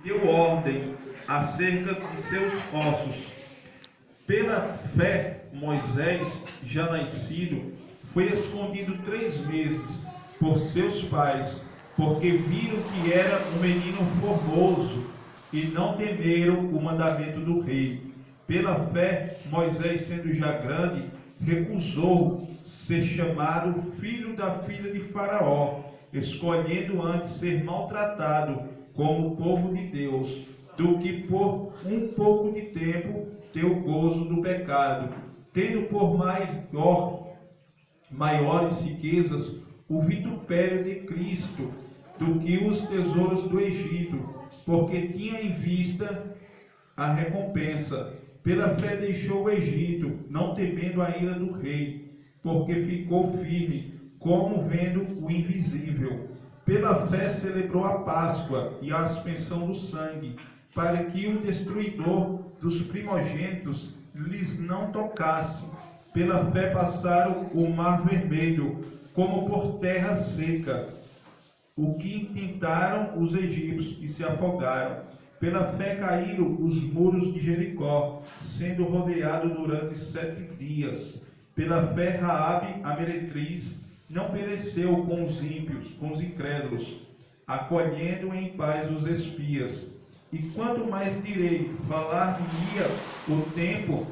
deu ordem acerca de seus ossos. Pela fé, Moisés, já nascido, foi escondido 3 meses por seus pais, porque viram que era um menino formoso e não temeram o mandamento do rei. Pela fé, Moisés, sendo já grande, recusou ser chamado filho da filha de Faraó, escolhendo antes ser maltratado como o povo de Deus, do que por um pouco de tempo ter o gozo do pecado, tendo por maiores riquezas o vitupério de Cristo do que os tesouros do Egito, porque tinha em vista a recompensa. Pela fé deixou o Egito, não temendo a ira do rei, porque ficou firme, como vendo o invisível. Pela fé celebrou a Páscoa e a aspersão do sangue, para que o destruidor dos primogênitos lhes não tocasse. Pela fé passaram o mar vermelho, como por terra seca, o que tentaram os egípcios e se afogaram. Pela fé caíram os muros de Jericó, sendo rodeado durante 7 dias. Pela fé Raabe, a meretriz, não pereceu com os ímpios, com os incrédulos, acolhendo em paz os espias. E quanto mais direi, falar-me-ia o tempo,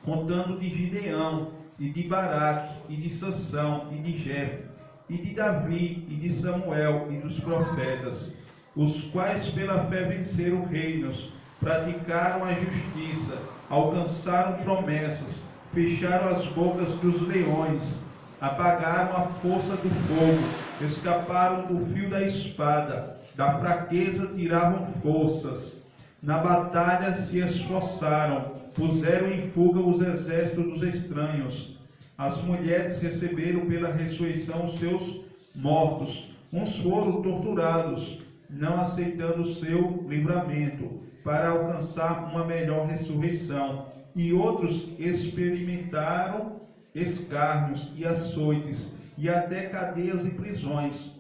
contando de Gideão, e de Baraque, e de Sansão, e de Jefté, e de Davi, e de Samuel, e dos profetas, os quais pela fé venceram reinos, praticaram a justiça, alcançaram promessas, fecharam as bocas dos leões, apagaram a força do fogo, escaparam do fio da espada, da fraqueza tiravam forças, na batalha se esforçaram, puseram em fuga os exércitos dos estranhos. As mulheres receberam pela ressurreição os seus mortos, uns foram torturados, não aceitando o seu livramento, para alcançar uma melhor ressurreição, e outros experimentaram escárnios e açoites, e até cadeias e prisões.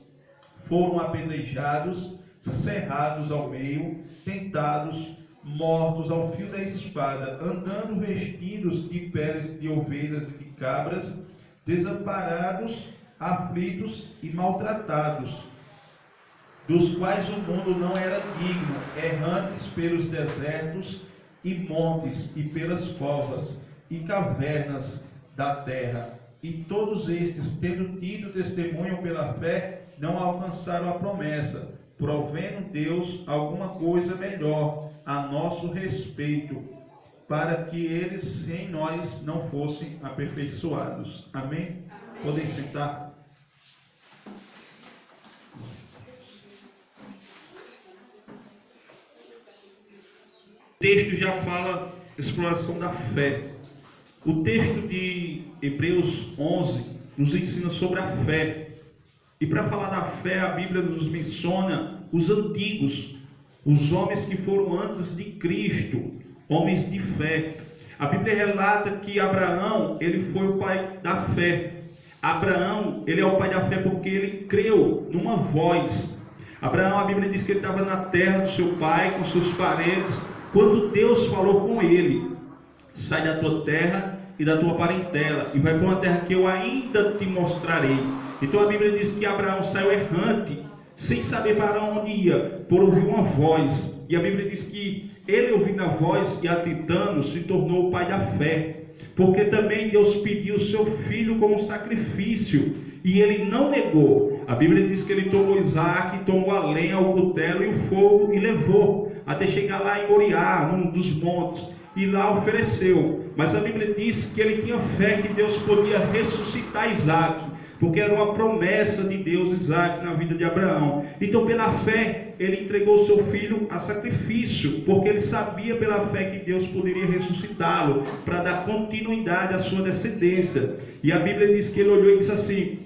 Foram apedrejados, cerrados ao meio, tentados, mortos ao fio da espada, andando vestidos de peles de ovelhas e de cabras, desamparados, aflitos e maltratados, dos quais o mundo não era digno, errantes pelos desertos e montes e pelas covas e cavernas da terra. E todos estes, tendo tido testemunho pela fé, não alcançaram a promessa, provendo Deus alguma coisa melhor a nosso respeito, para que eles em nós não fossem aperfeiçoados. Amém? Podem sentar. O texto já fala exploração da fé. O texto de Hebreus 11 nos ensina sobre a fé. E para falar da fé, a Bíblia nos menciona os antigos, os homens que foram antes de Cristo, homens de fé. A Bíblia relata que Abraão, ele foi o pai da fé. Abraão, ele é o pai da fé porque ele creu numa voz. Abraão, a Bíblia diz que ele estava na terra do seu pai, com seus parentes, quando Deus falou com ele: sai da tua terra e da tua parentela, e vai para uma terra que eu ainda te mostrarei. Então a Bíblia diz que Abraão saiu errante, sem saber para onde ia, por ouvir uma voz. E a Bíblia diz que ele, ouvindo a voz e atentando, se tornou o pai da fé, porque também Deus pediu o seu filho como sacrifício, e ele não negou. A Bíblia diz que ele tomou Isaac, tomou a lenha, o cutelo e o fogo, e levou, até chegar lá em Moriá, num dos montes, e lá ofereceu. Mas a Bíblia diz que ele tinha fé que Deus podia ressuscitar Isaac, porque era uma promessa de Deus, Isaac, na vida de Abraão. Então, pela fé, ele entregou seu filho a sacrifício, porque ele sabia pela fé que Deus poderia ressuscitá-lo, para dar continuidade à sua descendência. E a Bíblia diz que ele olhou e disse assim: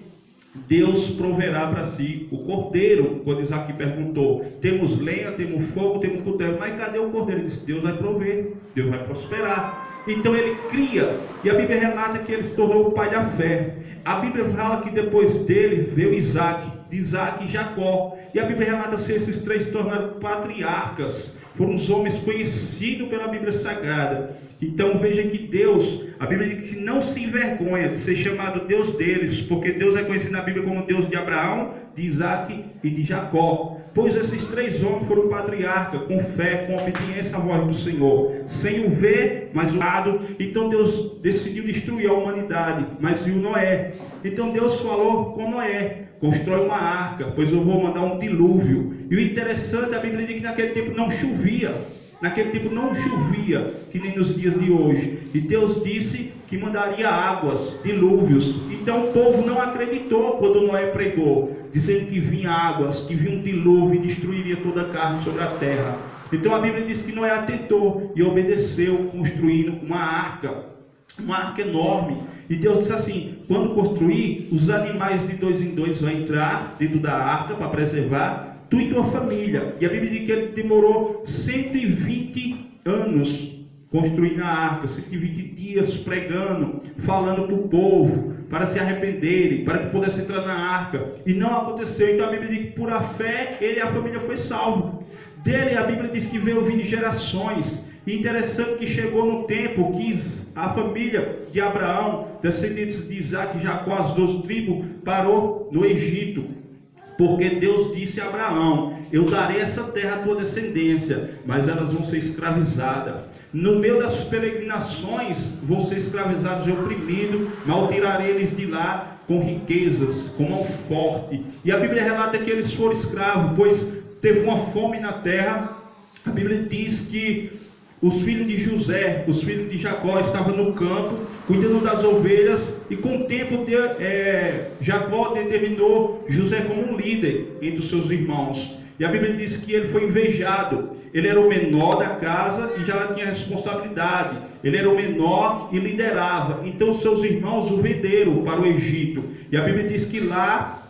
Deus proverá para si o cordeiro. Quando Isaac perguntou: temos lenha, temos fogo, temos cutelo, mas cadê o cordeiro? Ele disse: Deus vai prover, Deus vai prosperar. Então ele cria, e a Bíblia relata que ele se tornou o pai da fé. A Bíblia fala que depois dele veio Isaac, de Isaac e Jacó. E a Bíblia relata se esses três se tornaram patriarcas. Foram os homens conhecidos pela Bíblia Sagrada. Então veja que Deus, a Bíblia diz que não se envergonha de ser chamado Deus deles, porque Deus é conhecido na Bíblia como Deus de Abraão, de Isaac e de Jacó. Pois esses três homens foram patriarcas, com fé, com obediência à voz do Senhor, sem o ver, mas o lado. Então Deus decidiu destruir a humanidade, mas viu Noé. Então Deus falou com Noé: constrói uma arca, pois eu vou mandar um dilúvio. E o interessante, a Bíblia diz que naquele tempo não chovia. Naquele tempo não chovia, que nem nos dias de hoje. E Deus disse que mandaria águas, dilúvios. Então o povo não acreditou quando Noé pregou, dizendo que vinha águas, que vinha um dilúvio e destruiria toda a carne sobre a terra. Então a Bíblia diz que Noé atentou e obedeceu, construindo uma arca enorme. E Deus disse assim: quando construir, os animais de 2 em 2 vão entrar dentro da arca para preservar tu e tua família. E a Bíblia diz que ele demorou 120 anos construindo a arca, 120 dias pregando, falando para o povo, para se arrependerem, para que pudesse entrar na arca. E não aconteceu. Então a Bíblia diz que por a fé, ele e a família foi salvo. Dele a Bíblia diz que veio vindo gerações. E interessante que chegou no tempo que a família de Abraão, descendentes de Isaac e Jacó, as 12 tribos, parou no Egito. Porque Deus disse a Abraão: eu darei essa terra à tua descendência, mas elas vão ser escravizadas. No meio das peregrinações vão ser escravizados e oprimidos, mas eu tirarei eles de lá com riquezas, com mão forte. E a Bíblia relata que eles foram escravos, pois teve uma fome na terra. A Bíblia diz que os filhos de José, os filhos de Jacó estavam no campo, cuidando das ovelhas, e com o tempo Jacó determinou José como um líder entre os seus irmãos. E a Bíblia diz que ele foi invejado. Ele era o menor da casa e já tinha responsabilidade. Ele era o menor e liderava. Então seus irmãos o venderam para o Egito. E a Bíblia diz que lá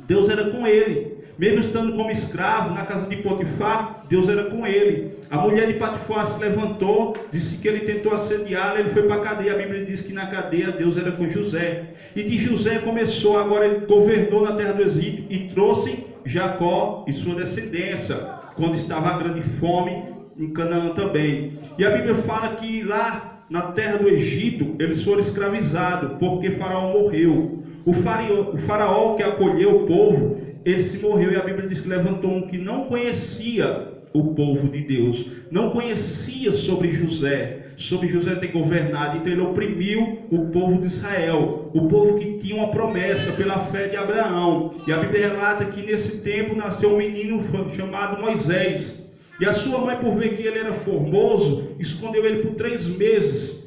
Deus era com ele. Mesmo estando como escravo na casa de Potifar, Deus era com ele. A mulher de Potifar se levantou, disse que ele tentou assediá-la, ele foi para a cadeia. A Bíblia diz que na cadeia Deus era com José. E de José começou, agora ele governou na terra do Egito e trouxe Jacó e sua descendência, quando estava a grande fome em Canaã também. E a Bíblia fala que lá na terra do Egito eles foram escravizados, porque Faraó morreu. O faraó que acolheu o povo, esse morreu, e a Bíblia diz que levantou um que não conhecia o povo de Deus, não conhecia sobre José ter governado. Então ele oprimiu o povo de Israel, o povo que tinha uma promessa pela fé de Abraão. E a Bíblia relata que nesse tempo nasceu um menino chamado Moisés, e a sua mãe, por ver que ele era formoso, escondeu ele por 3 meses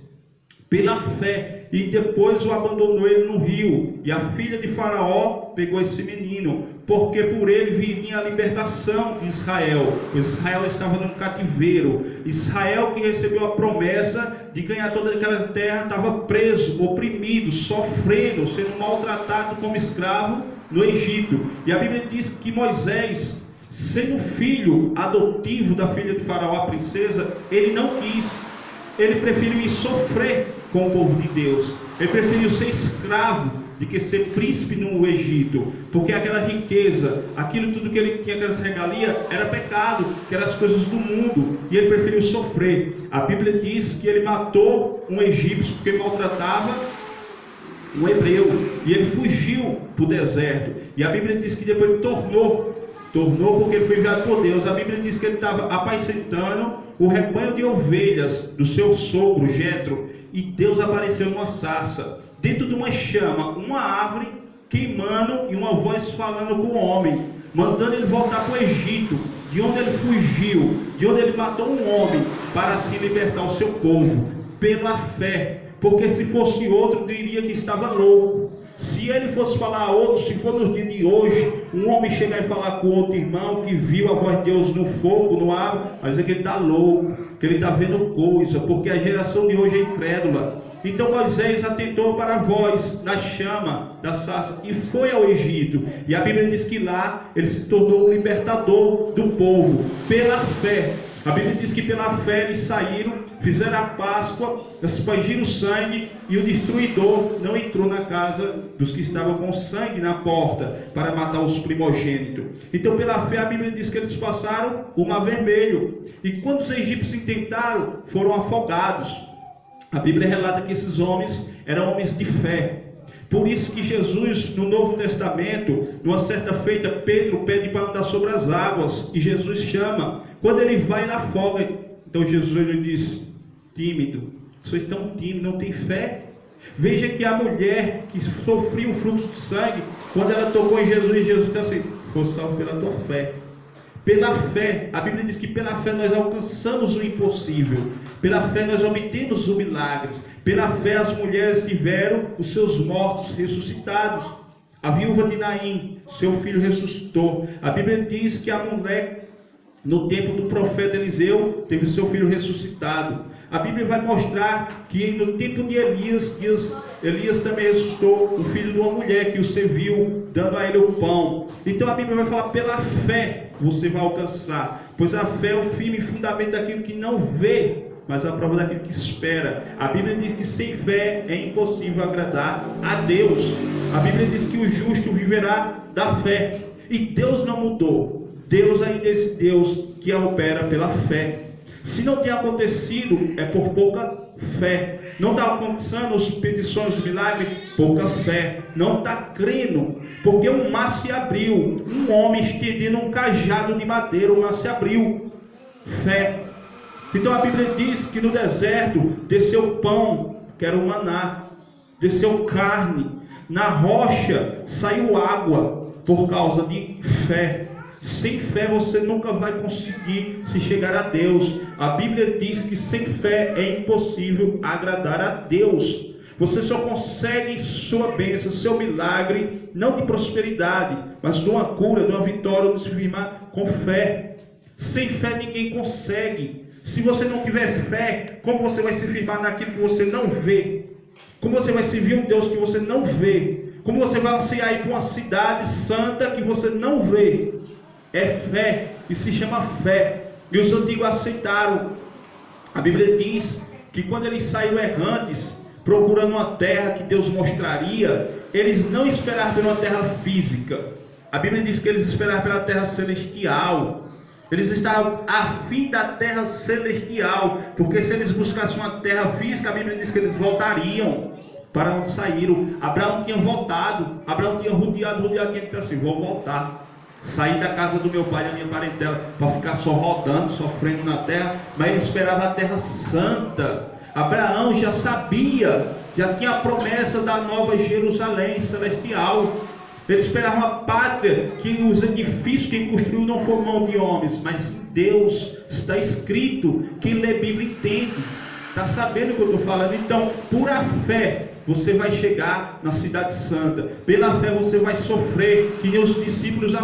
pela fé, e depois o abandonou ele no rio. E a filha de Faraó pegou esse menino, porque por ele viria a libertação de Israel, pois Israel estava no cativeiro. Israel, que recebeu a promessa de ganhar toda aquela terra, estava preso, oprimido, sofrendo, sendo maltratado como escravo no Egito. E a Bíblia diz que Moisés, sendo filho adotivo da filha de Faraó, a princesa, ele não quis. Ele preferiu ir sofrer com o povo de Deus. Ele preferiu ser escravo do que ser príncipe no Egito, porque aquela riqueza, aquilo tudo que ele tinha, aquelas regalias, era pecado, que eram as coisas do mundo, e ele preferiu sofrer. A Bíblia diz que ele matou um egípcio porque maltratava um hebreu, e ele fugiu para o deserto. E a Bíblia diz que depois ele tornou porque ele foi enviado por Deus. A Bíblia diz que ele estava apacentando o rebanho de ovelhas do seu sogro Jetro, e Deus apareceu numa sarça, dentro de uma chama, uma árvore queimando, e uma voz falando com o homem, mandando ele voltar para o Egito, de onde ele fugiu, de onde ele matou um homem, para assim libertar o seu povo, pela fé. Porque se fosse outro, diria que estava louco. Se ele fosse falar a outro, se for nos dias de hoje, um homem chegar e falar com outro irmão que viu a voz de Deus no fogo, no ar, vai dizer que ele está louco, que ele está vendo coisa, porque a geração de hoje é incrédula. Então Moisés atentou para a voz da chama, da sarça, e foi ao Egito. E a Bíblia diz que lá ele se tornou o libertador do povo, pela fé. A Bíblia diz que pela fé eles saíram, fizeram a Páscoa, aspergiram o sangue, e o destruidor não entrou na casa dos que estavam com sangue na porta para matar os primogênitos. Então pela fé a Bíblia diz que eles passaram o Mar Vermelho, e quando os egípcios tentaram, foram afogados. A Bíblia relata que esses homens eram homens de fé. Por isso que Jesus, no Novo Testamento, numa certa feita, Pedro pede para andar sobre as águas, e Jesus chama. Quando ele vai, ele afoga. Então Jesus lhe diz: tímido, vocês estão tímidos, não têm fé? Veja que a mulher que sofria um fluxo de sangue, quando ela tocou em Jesus, Jesus disse assim: foi salvo pela tua fé. Pela fé, a Bíblia diz que pela fé nós alcançamos o impossível. Pela fé nós obtemos os milagres. Pela fé as mulheres tiveram os seus mortos ressuscitados. A viúva de Naim, seu filho ressuscitou. A Bíblia diz que a mulher, no tempo do profeta Eliseu, teve seu filho ressuscitado. A Bíblia vai mostrar que no tempo de Elias também ressuscitou o filho de uma mulher que o serviu, dando a ele o pão. Então a Bíblia vai falar: pela fé você vai alcançar, pois a fé é o firme fundamento daquilo que não vê, mas a prova daquilo que espera. A Bíblia diz que sem fé é impossível agradar a Deus. A Bíblia diz que o justo viverá da fé, e Deus não mudou. Deus ainda é esse Deus que opera pela fé. Se não tem acontecido, é por pouca fé. Não está alcançando as petições do milagre, pouca fé. Não está crendo, porque um mar se abriu. Um homem estendendo um cajado de madeira, o mar se abriu. Fé. Então a Bíblia diz que no deserto desceu pão, que era o maná, desceu carne. Na rocha saiu água, por causa de fé. Sem fé você nunca vai conseguir se chegar a Deus. A Bíblia diz que sem fé é impossível agradar a Deus. Você só consegue sua bênção, seu milagre, não de prosperidade, mas de uma cura, de uma vitória, de se firmar com fé. Sem fé ninguém consegue. Se você não tiver fé, como você vai se firmar naquilo que você não vê? Como você vai servir um Deus que você não vê? Como você vai ansiar ir para uma cidade santa que você não vê? É fé, e se chama fé. E os antigos aceitaram. A Bíblia diz que quando eles saíram errantes, procurando uma terra que Deus mostraria, eles não esperaram pela terra física. A Bíblia diz que eles esperaram pela terra celestial. Eles estavam a fim da terra celestial, porque se eles buscassem uma terra física, a Bíblia diz que eles voltariam para onde saíram. Abraão tinha voltado. Abraão tinha rodeado, e ele disse assim: vou voltar. Saí da casa do meu pai, da minha parentela, para ficar só rodando, sofrendo na terra. Mas ele esperava a terra santa. Abraão já sabia, já tinha a promessa da nova Jerusalém celestial. Ele esperava uma pátria que os edifícios que construiu não foram mão de homens, mas Deus. Está escrito. Quem lê Bíblia entende, está sabendo o que eu estou falando. Então, por a fé você vai chegar na cidade santa. Pela fé você vai sofrer, que nem os discípulos